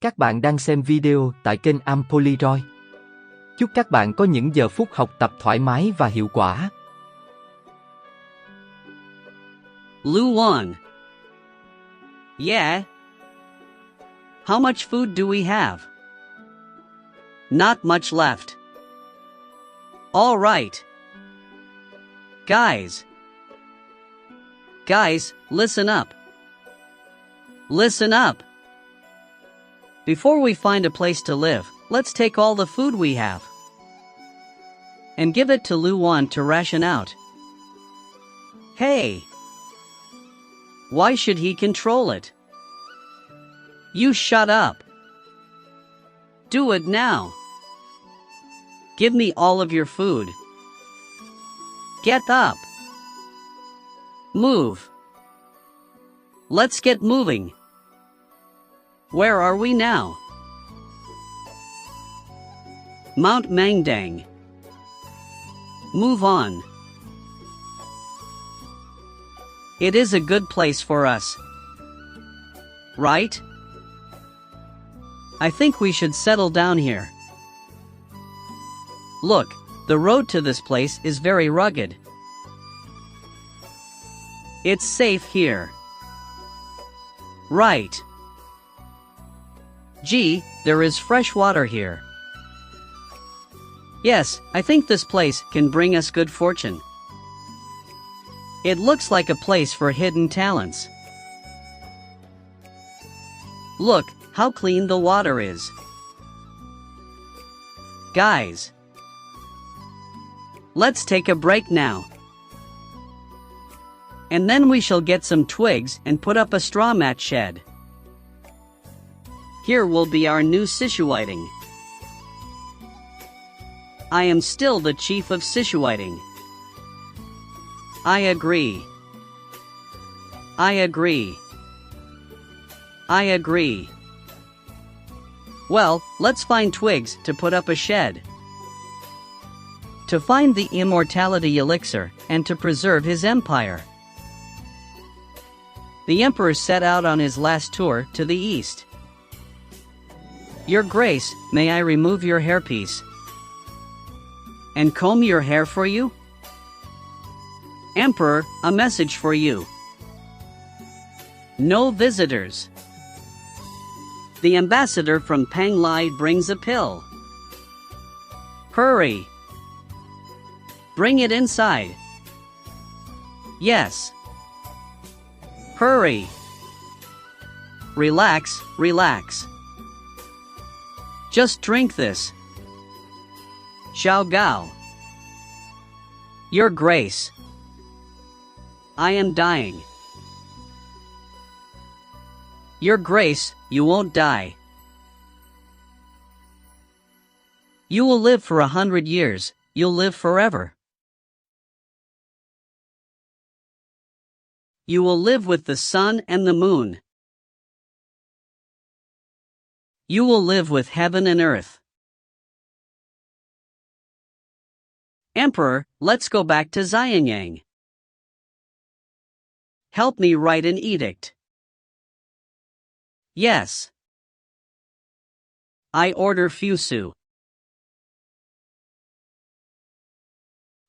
Các bạn đang xem video tại kênh Ampoliroy. Chúc các bạn có những giờ phút học tập thoải mái và hiệu quả. Luan. Yeah. How much food do we have? Not much left. All right. Guys, listen up. Listen up. Before we find a place to live, let's take all the food we have and give it to Luan to ration out. Hey! Why should he control it? You shut up. Do it now. Give me all of your food. Get up. Move. Let's get moving. Where are we now? Mount Mangdang. Move on. It is a good place for us. Right? I think we should settle down here. Look, the road to this place is very rugged. It's safe here. Right. Gee, there is fresh water here. Yes, I think this place can bring us good fortune. It looks like a place for hidden talents. Look how clean the water is. Guys, let's take a break now. And then we shall get some twigs and put up a straw mat shed. Here will be our new Sishuiting. I am still the chief of Sishuiting. I agree. I agree. I agree. Well, let's find twigs to put up a shed. To find the immortality elixir and to preserve his empire. The emperor set out on his last tour to the east. Your Grace, may I remove your hairpiece and comb your hair for you? Emperor, a message for you. No visitors. The ambassador from Panglai brings a pill. Hurry. Bring it inside. Yes. Hurry. Relax, relax. Just drink this. Xiao Gao. Your Grace. I am dying. Your Grace, you won't die. You will live for 100 years, you'll live forever. You will live with the sun and the moon. You will live with heaven and earth. Emperor, let's go back to Xianyang. Help me write an edict. Yes. I order Fusu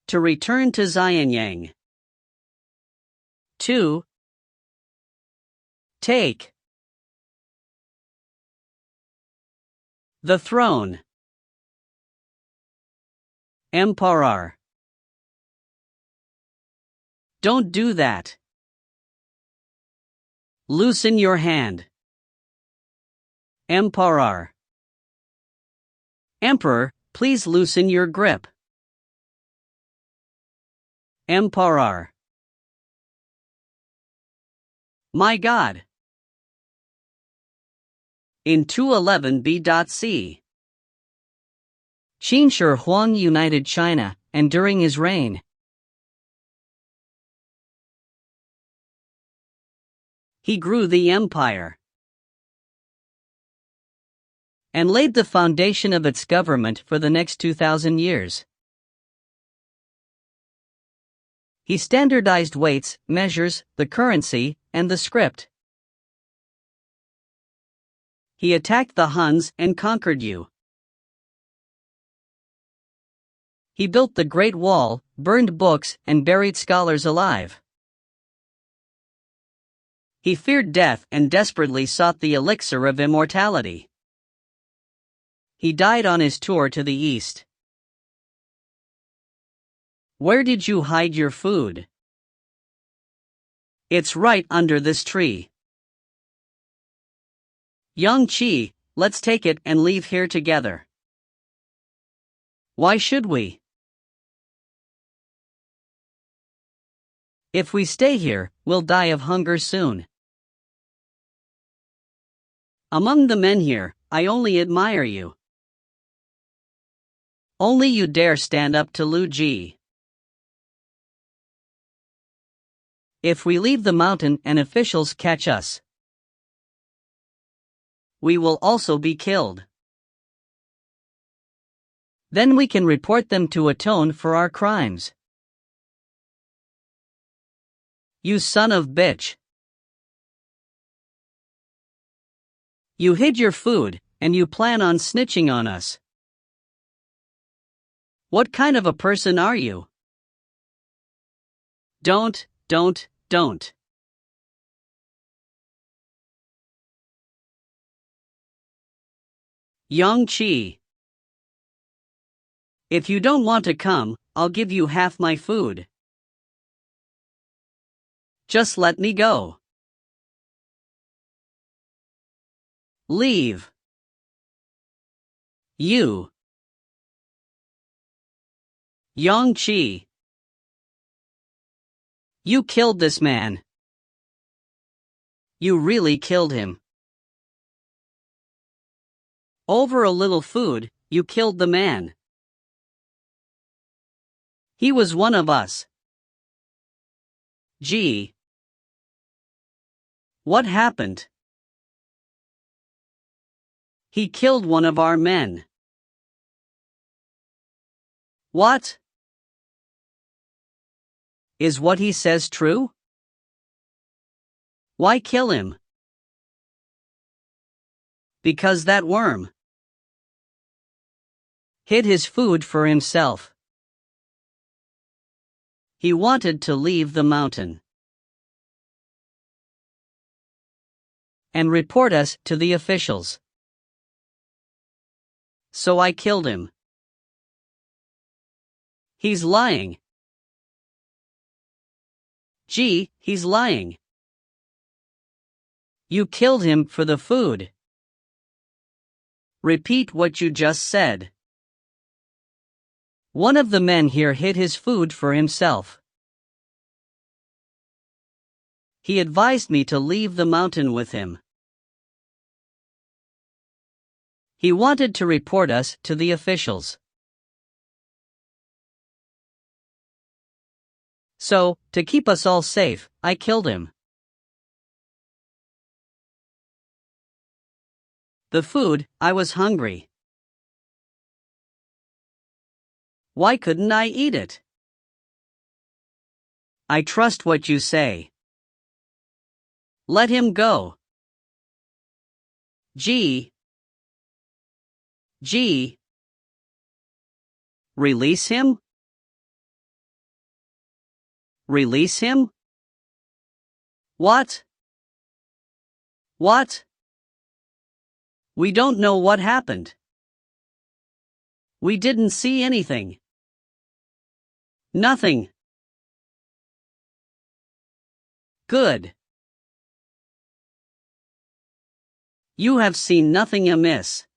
to return to Xianyang. 2. Take the throne. Emperor. Don't do that. Loosen your hand. Emperor. Emperor, please loosen your grip. Emperor. My God. In 211b.c. Qin Shi Huang united China, and during his reign, he grew the empire and laid the foundation of its government for the next 2,000 years. He standardized weights, measures, the currency, and the script. He attacked the Huns and conquered you. He built the Great Wall, burned books, and buried scholars alive. He feared death and desperately sought the elixir of immortality. He died on his tour to the east. Where did you hide your food? It's right under this tree. Young Chi, let's take it and leave here together. Why should we? If we stay here, we'll die of hunger soon. Among the men here, I only admire you. Only you dare stand up to Lu Ji. If we leave the mountain and officials catch us, we will also be killed. Then we can report them to atone for our crimes. You son of bitch. You hid your food, and you plan on snitching on us. What kind of a person are you? Don't. Young Chi. If you don't want to come, I'll give you half my food. Just let me go. Leave. You. Young Chi. You killed this man. You really killed him. Over a little food, you killed the man. He was one of us. Gee. What happened? He killed one of our men. What? Is what he says true? Why kill him? Because that worm hid his food for himself. He wanted to leave the mountain and report us to the officials. So I killed him. He's lying. Gee, he's lying. You killed him for the food. Repeat what you just said. One of the men here hid his food for himself. He advised me to leave the mountain with him. He wanted to report us to the officials. So, to keep us all safe, I killed him. The food, I was hungry. Why couldn't I eat it? I trust what you say. Let him go. Gee. Release him? Release him? What? We don't know what happened. We didn't see anything. Nothing. Good. You have seen nothing amiss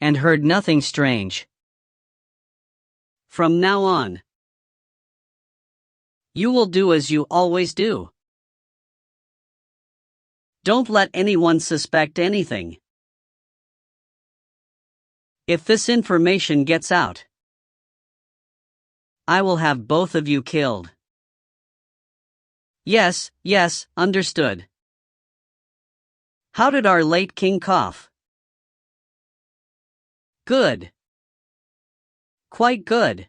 and heard nothing strange. From now on, you will do as you always do. Don't let anyone suspect anything. If this information gets out, I will have both of you killed. Yes, understood. How did our late king cough? Good. Quite good.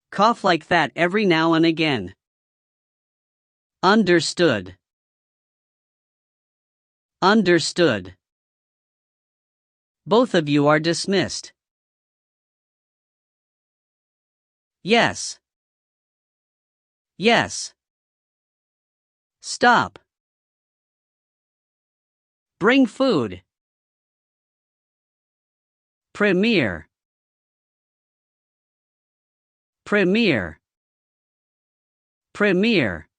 Cough like that every now and again. Understood. Understood. Both of you are dismissed. Yes. Yes. Stop. Bring food. Premiere. Premiere. Premiere.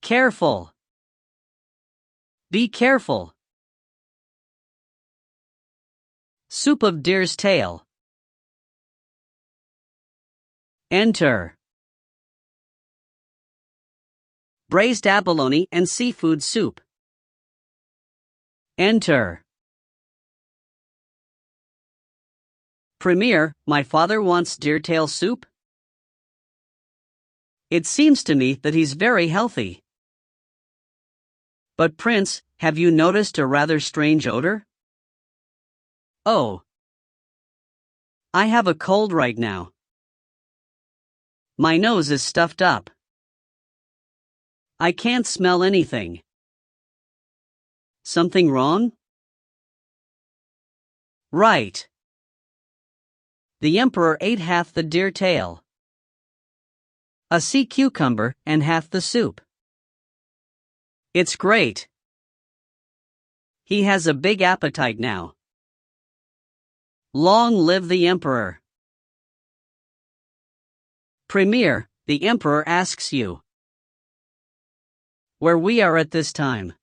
Careful. Be careful. Soup of deer's tail. Enter. Braised abalone and seafood soup. Enter. Premier, my father wants deer tail soup? It seems to me that he's very healthy. But Prince, have you noticed a rather strange odor? Oh. I have a cold right now. My nose is stuffed up. I can't smell anything. Something wrong? Right. The emperor ate half the deer tail, a sea cucumber, and half the soup. It's great. He has a big appetite now. Long live the emperor. Premier, the emperor asks you where we are at this time.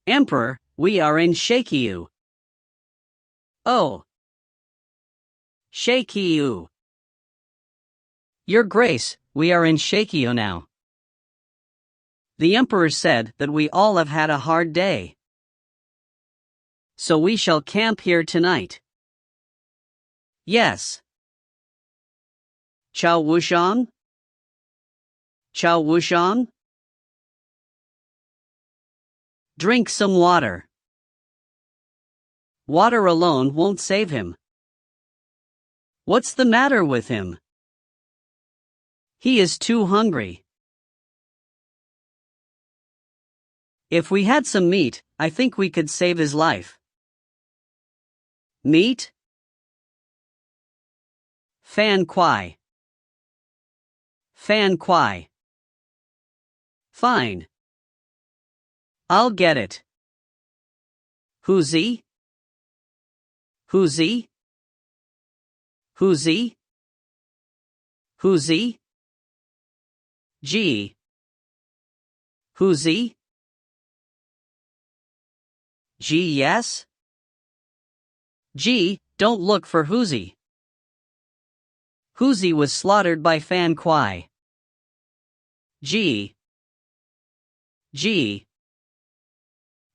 Emperor, we are in Shakyu. Oh. Shakyu. Your Grace, we are in Shakyu now. The emperor said that we all have had a hard day. So we shall camp here tonight. Yes. Chao Wushang? Chao Wushang? Drink some water. Water alone won't save him. What's the matter with him? He is too hungry. If we had some meat, I think we could save his life. Meat? Fan Kwai. Fan Kwai. Fine. I'll get it. Who's-he? Who's-he? Who's-he? Who's-he? Gee. Who's-he? Gee, yes? Gee, don't look for Who's-he. Who's-he was slaughtered by Fan Kwai. Gee. Gee.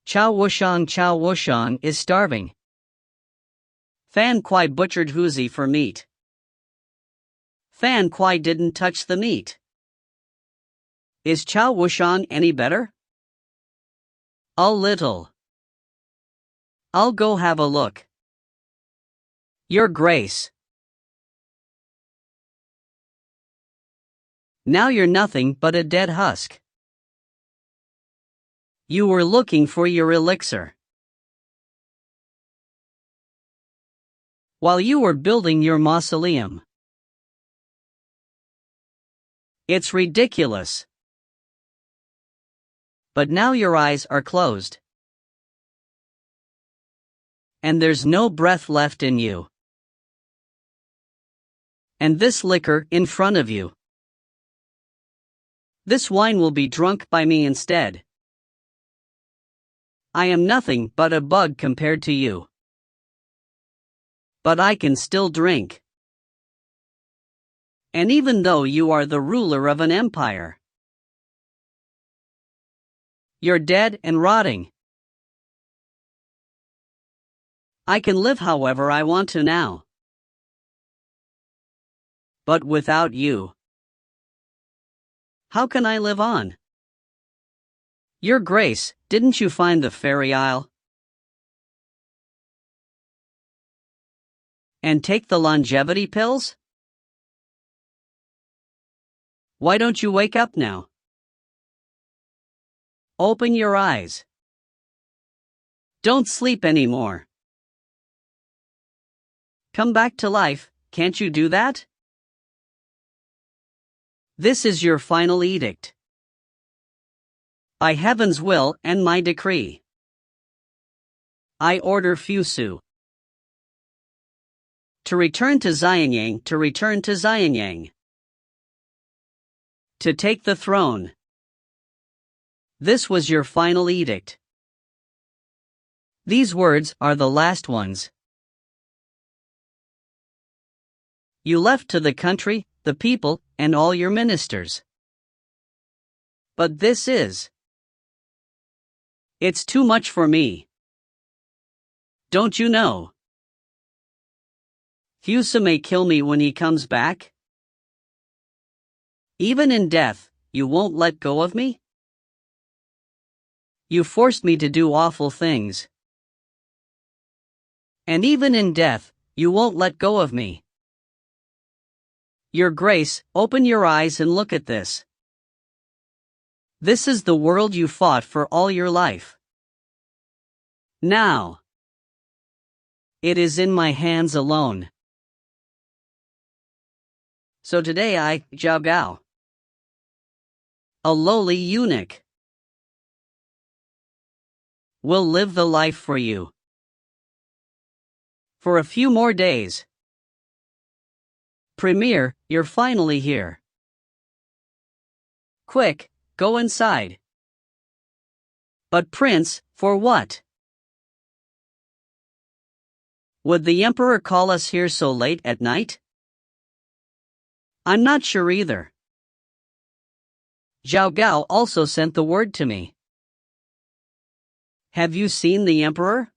Chao Wushang is starving. Fan Kwai butchered Who's-he for meat. Fan Kwai didn't touch the meat. Is Chao Wushang any better? A little. I'll go have a look. Your Grace. Now you're nothing but a dead husk. You were looking for your elixir. While you were building your mausoleum. It's ridiculous. But now your eyes are closed. And there's no breath left in you. And this liquor in front of you. This wine will be drunk by me instead. I am nothing but a bug compared to you. But I can still drink. And even though you are the ruler of an empire, you're dead and rotting. I can live however I want to now. But without you, how can I live on? Your Grace, didn't you find the fairy isle? And take the longevity pills? Why don't you wake up now? open your eyes. Don't sleep anymore. Come back to life, can't you do that? This is your final edict. By heaven's will and my decree. I order Fusu to return to Xianyang, to return to Xianyang. To take the throne. This was your final edict. These words are the last ones. You left to the country, the people, and all your ministers. But this is. It's too much for me. Don't you know? Fusa may kill me when he comes back. Even in death, you won't let go of me? You forced me to do awful things. And even in death, you won't let go of me. Your Grace, open your eyes and look at this. This is the world you fought for all your life. Now, it is in my hands alone. So today I, Zhao Gao, a lowly eunuch, will live the life for you. For a few more days. Premier, you're finally here. Quick, go inside. But Prince, for what? Would the Emperor call us here so late at night? I'm not sure either. Zhao Gao also sent the word to me. Have you seen the Emperor?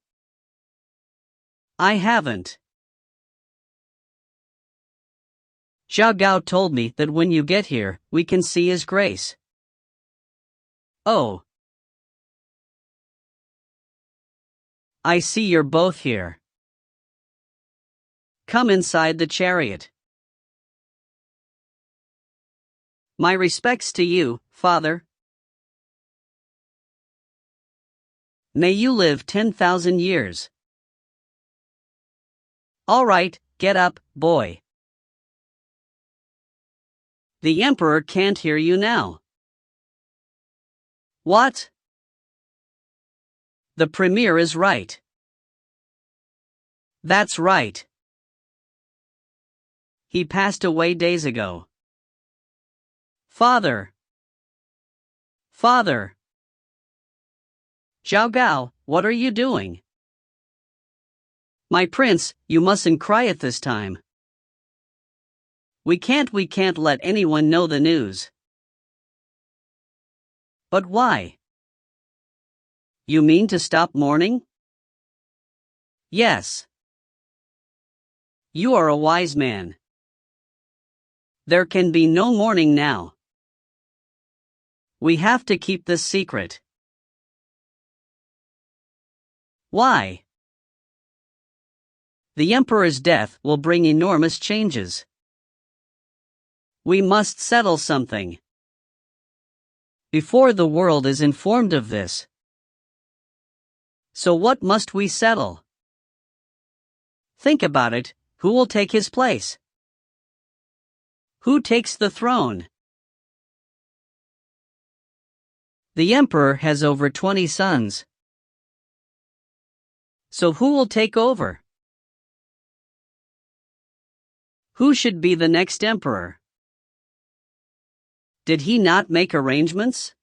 I haven't. Zhao Gao told me that when you get here, we can see His Grace. Oh. I see you're both here. Come inside the chariot. My respects to you, Father. May you live 10,000 years. All right, get up, boy. The Emperor can't hear you now. What? The Premier is right. That's right. He passed away days ago. Father! Father! Zhao Gao, what are you doing? My prince, you mustn't cry at this time. We can't let anyone know the news. But why? You mean to stop mourning? Yes. You are a wise man. There can be no mourning now. We have to keep this secret. Why? The Emperor's death will bring enormous changes. We must settle something. Before the world is informed of this. So what must we settle? Think about it, who will take his place? Who takes the throne? The Emperor has over 20 sons. So who will take over? Who should be the next emperor? Did he not make arrangements?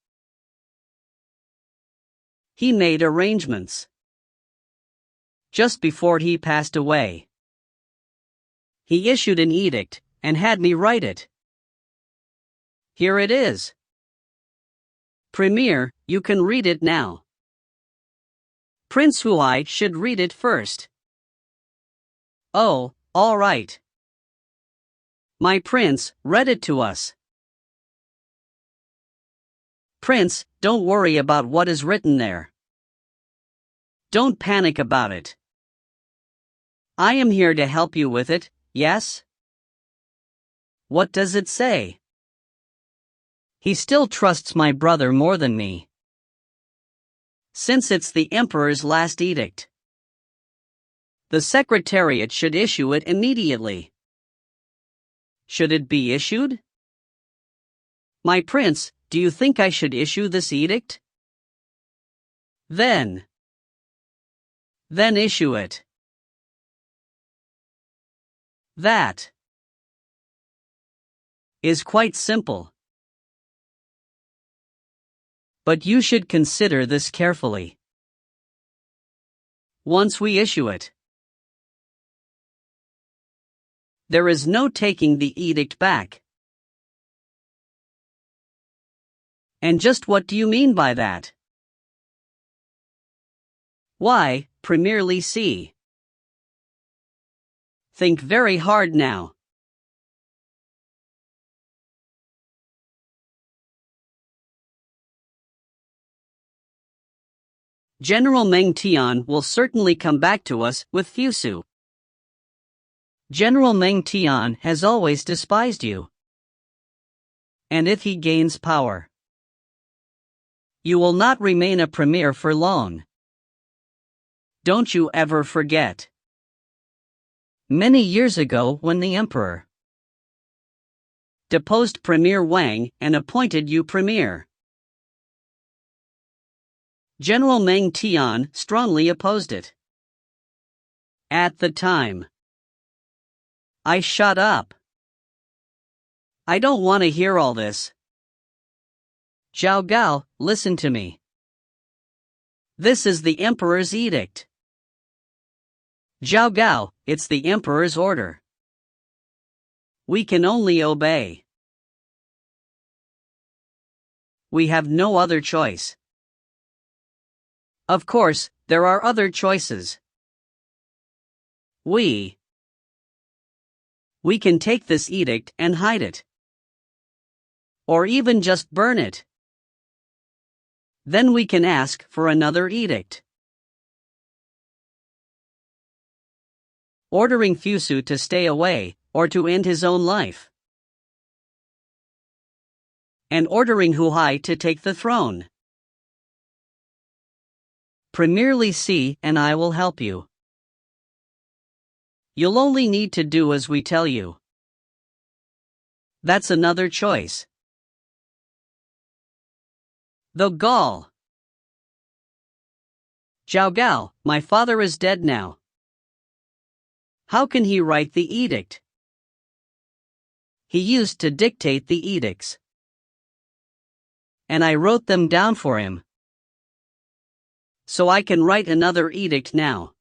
He made arrangements. Just before he passed away. He issued an edict and had me write it. Here it is. Premier, you can read it now. Prince Huai should read it first. Oh, all right. My prince read it to us. Prince, don't worry about what is written there. Don't panic about it. I am here to help you with it, yes? What does it say? He still trusts my brother more than me. since it's the emperor's last edict. The Secretariat should issue it immediately. Should it be issued? My prince, do you think I should issue this edict? Then issue it. That is quite simple. But you should consider this carefully. Once we issue it, there is no taking the edict back. And just what do you mean by that? Why, primarily see. Think very hard now. General Meng Tian will certainly come back to us with Fusu. General Meng Tian has always despised you. And if he gains power, you will not remain a premier for long. Don't you ever forget. Many years ago, when the emperor deposed Premier Wang and appointed you premier, General Meng Tian strongly opposed it. At the time, I shut up. I don't want to hear all this. Zhao Gao, listen to me. This is the emperor's edict. Zhao Gao, it's the emperor's order. We can only obey. We have no other choice. Of course, there are other choices. We can take this edict and hide it. Or even just burn it. Then we can ask for another edict. Ordering Fusu to stay away, or to end his own life. And ordering Huhai to take the throne. Premier Li Si and I will help you. You'll only need to do as we tell you. That's another choice. The Gaul. Zhao Gao, my father is dead now. How can he write the edict? He used to dictate the edicts. And I wrote them down for him. So I can write another edict now.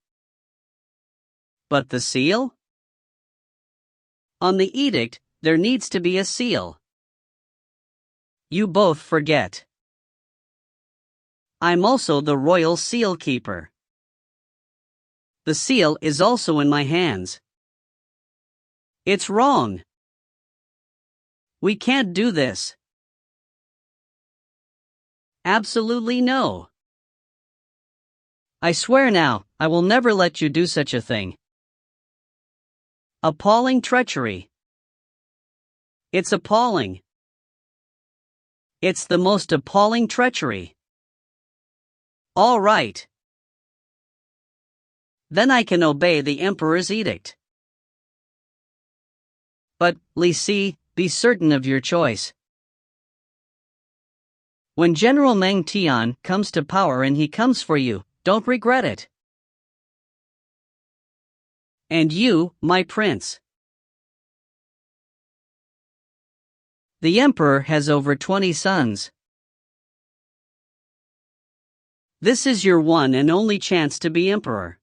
But the seal? On the edict, there needs to be a seal. You both forget. I'm also the royal seal keeper. The seal is also in my hands. It's wrong. We can't do this. Absolutely no. I swear now, I will never let you do such a thing. Appalling treachery. It's appalling. It's the most appalling treachery. All right. Then I can obey the emperor's edict. But, Li Si, be certain of your choice. When General Meng Tian comes to power and he comes for you, don't regret it. And you, my prince. The emperor has over 20 sons. This is your one and only chance to be emperor.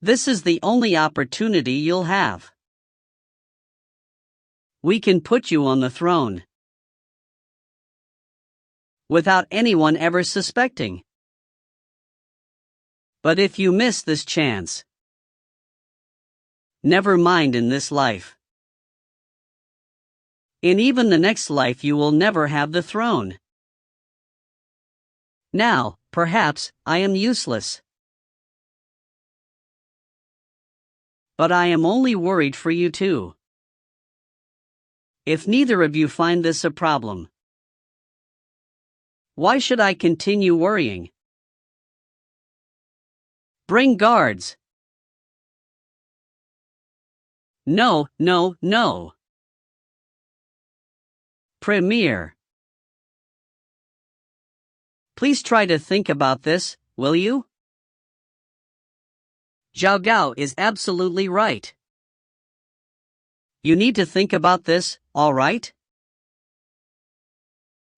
This is the only opportunity you'll have. We can put you on the throne without anyone ever suspecting. But if you miss this chance, never mind in this life. In even the next life you will never have the throne. Now, perhaps, I am useless. But I am only worried for you too. If neither of you find this a problem, Why should I continue worrying? Bring guards. No, no, no. Premier. Please try to think about this, will you? Zhao Gao is absolutely right. You need to think about this, all right?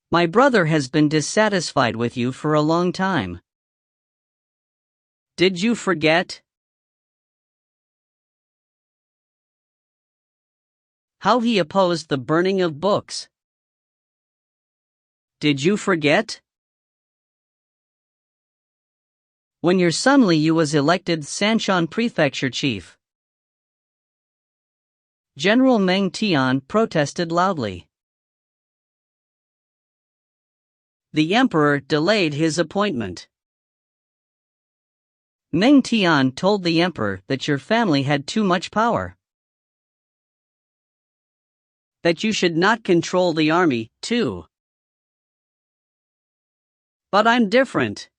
My brother has been dissatisfied with you for a long time. Did you forget how he opposed the burning of books? Did you forget when your son Li Yu was elected Sanshan Prefecture Chief? General Meng Tian protested loudly. The emperor delayed his appointment. Meng Tian told the emperor that your family had too much power, that you should not control the army, too. But I'm different.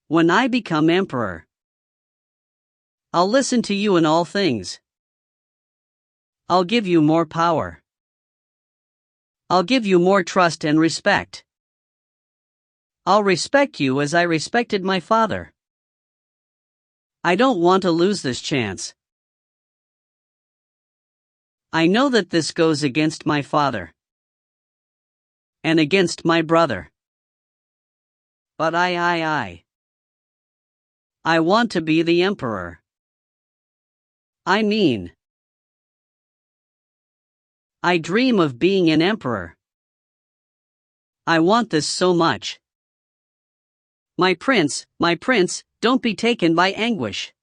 When I become emperor, I'll listen to you in all things. I'll give you more power. I'll give you more trust and respect. I'll respect you as I respected my father. I don't want to lose this chance. I know that this goes against my father and against my brother. But I want to be the emperor. I mean, I dream of being an emperor. I want this so much. My prince, don't be taken by anguish.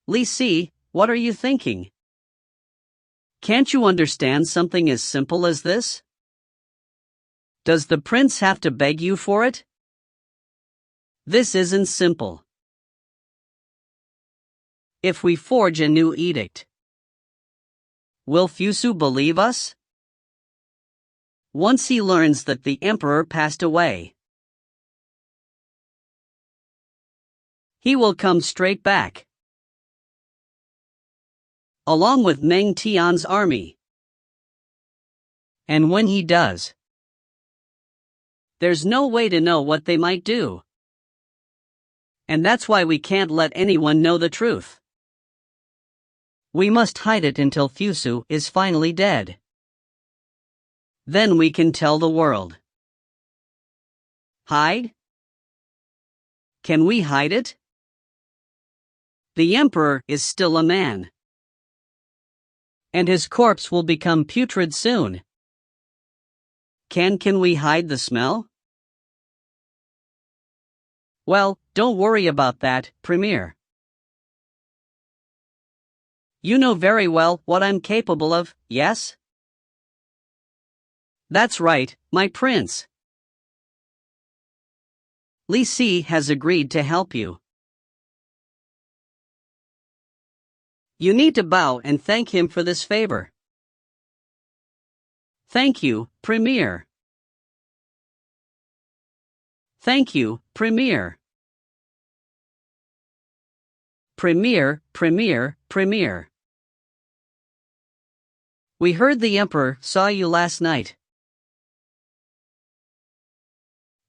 Li Si, what are you thinking? Can't you understand something as simple as this? Does the prince have to beg you for it? This isn't simple. If we forge a new edict, will Fusu believe us? Once he learns that the emperor passed away, he will come straight back, along with Meng Tian's army. And when he does, there's no way to know what they might do. And that's why we can't let anyone know the truth. We must hide it until Fusu is finally dead. Then we can tell the world. Hide? Can we hide it? The emperor is still a man, and his corpse will become putrid soon. Can we hide the smell? Well, don't worry about that, Premier. You know very well what I'm capable of, yes? That's right, my prince. Li Si has agreed to help you. You need to bow and thank him for this favor. Thank you, Premier. Thank you, Premier. Premier. We heard the emperor saw you last night.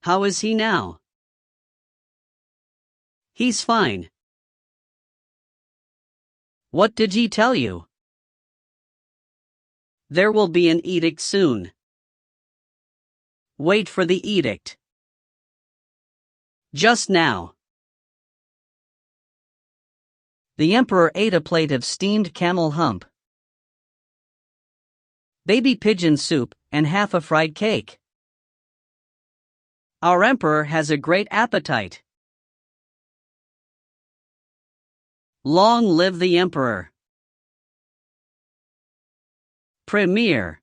How is he now? He's fine. What did he tell you? There will be an edict soon. Wait for the edict. Just now. The emperor ate a plate of steamed camel hump, baby pigeon soup, and half a fried cake. Our emperor has a great appetite. Long live the emperor. Premier.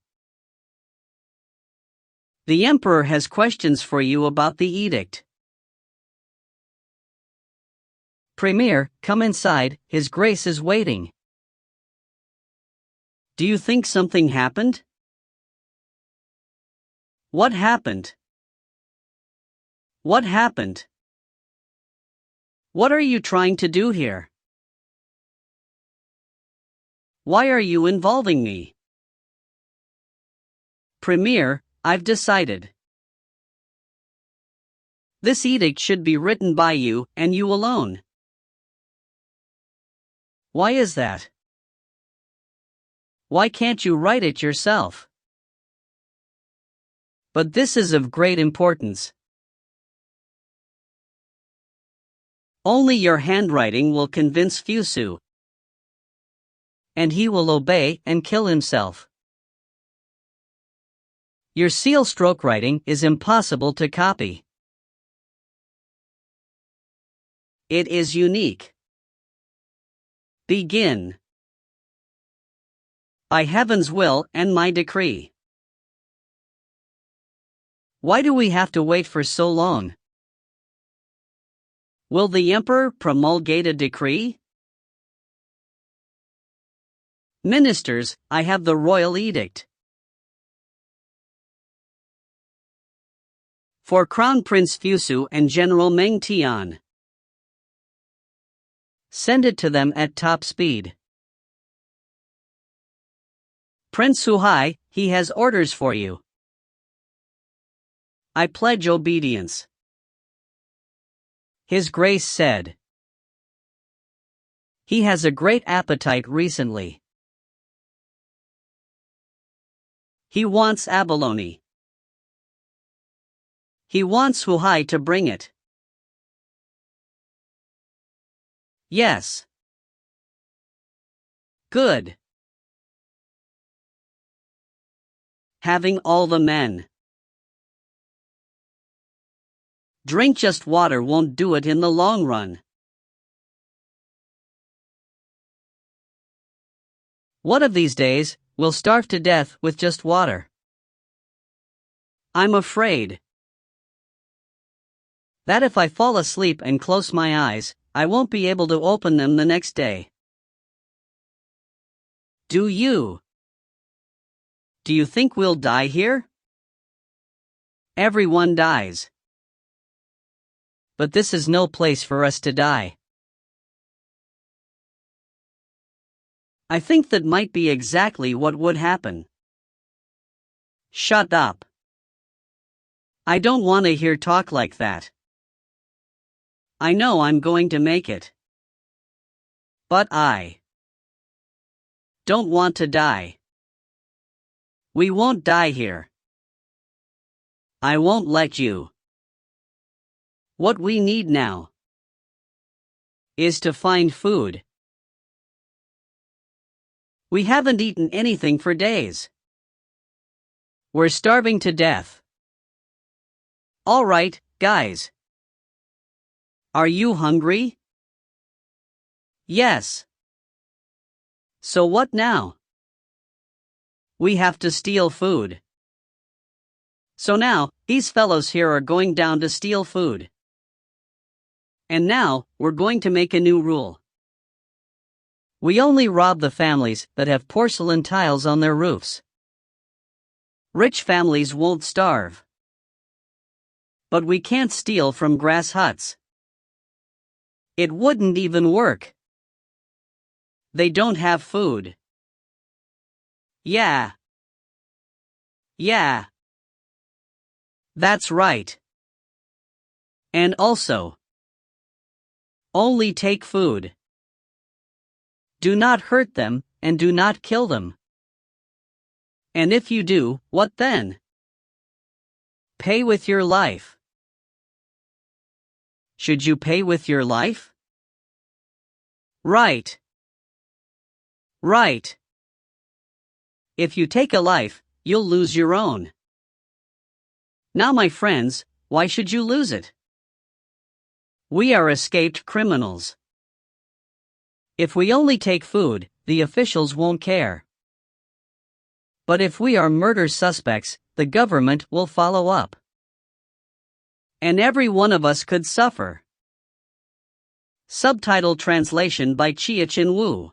The emperor has questions for you about the edict. Premier, come inside, His Grace is waiting. Do you think something happened? What happened? What happened? What are you trying to do here? Why are you involving me? Premier, I've decided. This edict should be written by you, and you alone. Why is that? Why can't you write it yourself? But this is of great importance. Only your handwriting will convince Fusu, and he will obey and kill himself. Your seal stroke writing is impossible to copy. It is unique. Begin. By heaven's will and my decree. Why do we have to wait for so long? Will the emperor promulgate a decree? Ministers, I have the royal edict. For Crown Prince Fusu and General Meng Tian. Send it to them at top speed. Prince Suhai, he has orders for you. I pledge obedience. His Grace said. He has a great appetite recently. He wants abalone. He wants Suhai to bring it. Yes. Good. Having all the men. Drink just water won't do it in the long run. One of these days, we'll starve to death with just water. I'm afraid that if I fall asleep and close my eyes, I won't be able to open them the next day. Do you think we'll die here? Everyone dies. But this is no place for us to die. I think that might be exactly what would happen. Shut up. I don't want to hear talk like that. I know I'm going to make it. But I don't want to die. We won't die here. I won't let you. What we need now is to find food. We haven't eaten anything for days. We're starving to death. All right, guys. Are you hungry? Yes. So what now? We have to steal food. So now, these fellows here are going down to steal food. And now, we're going to make a new rule. We only rob the families that have porcelain tiles on their roofs. Rich families won't starve. But we can't steal from grass huts. It wouldn't even work. They don't have food. Yeah. Yeah. That's right. And also, only take food. Do not hurt them, and do not kill them. And if you do, what then? Pay with your life. Should you pay with your life? Right. Right. If you take a life, you'll lose your own. Now, my friends, why should you lose it? We are escaped criminals. If we only take food, the officials won't care. But if we are murder suspects, the government will follow up. And every one of us could suffer. Subtitle translation by Chia Chin Wu.